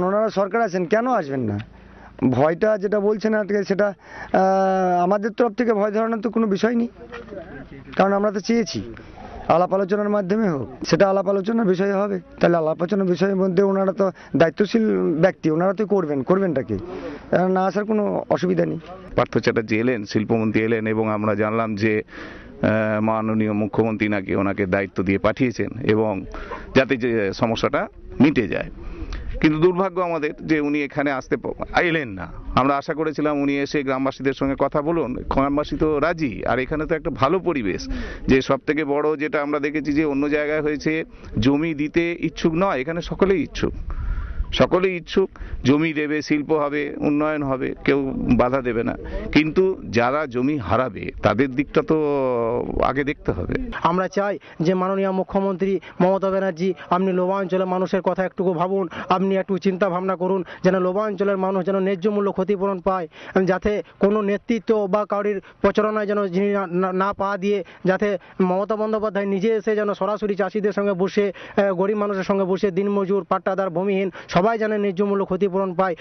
ওনারা সরকার আছেন, কেন আসবেন না? ভয়টা যেটা বলছেন আজকে, সেটা আমাদের তরফ থেকে ভয় ধরানোর তো কোনো বিষয় নেই, কারণ আমরা তো চেয়েছি আলাপ আলোচনার মাধ্যমে হোক, সেটা আলাপ আলোচনার বিষয় হবে। তাহলে আলাপ আলোচনার বিষয়ের মধ্যে ওনারা তো দায়িত্বশীল ব্যক্তি, ওনারা তো করবেনটাকে, না আসার কোনো অসুবিধা নেই। পার্থ চ্যাটার্জি এলেন, শিল্পমন্ত্রী এলেন, এবং আমরা জানলাম যে মাননীয় মুখ্যমন্ত্রী নাকি ওনাকে দায়িত্ব দিয়ে পাঠিয়েছেন এবং যাতে যে সমস্যাটা মিটে যায়। কিন্তু দুর্ভাগ্য আমাদের যে উনি এখানে আসতে এলেন না। আমরা আশা করেছিলাম উনি এসে গ্রামবাসীদের সঙ্গে কথা বলুন, গ্রামবাসী তো রাজি, আর এখানে তো একটা ভালো পরিবেশ। যে সব থেকে বড় যেটা আমরা দেখেছি যে অন্য জায়গায় হয়েছে জমি দিতে ইচ্ছুক নয়, এখানে সকলেই ইচ্ছুক, জমি দেবে, শিল্প হবে, উন্নয়ন হবে, কেউ বাধা দেবে না। কিন্তু যারা জমি হারাবে তাদের দিকটা তো আগে দেখতে হবে। আমরা চাই যে মাননীয় মুখ্যমন্ত্রী মমতা ব্যানার্জি, আপনি লোবাঞ্চলের মানুষের কথা একটুকু ভাবুন, আপনি একটু চিন্তা ভাবনা করুন, যেন লোবাঞ্চলের মানুষ যেন ন্যায্য মূল্য ক্ষতিপূরণ পায়, যাতে কোনো নেতৃত্ব বা কারোর প্রচারণায় যেন না পা দিয়ে, যাতে মমতা বন্দ্যোপাধ্যায় নিজে এসে যেন সরাসরি চাষিদের সঙ্গে বসে, গরিব মানুষের সঙ্গে বসে, দিনমজুর, পাট্টাদার, ভূমিহীন সবাই যেন ন্যায্য মূল্য ক্ষতিপূরণ পায়।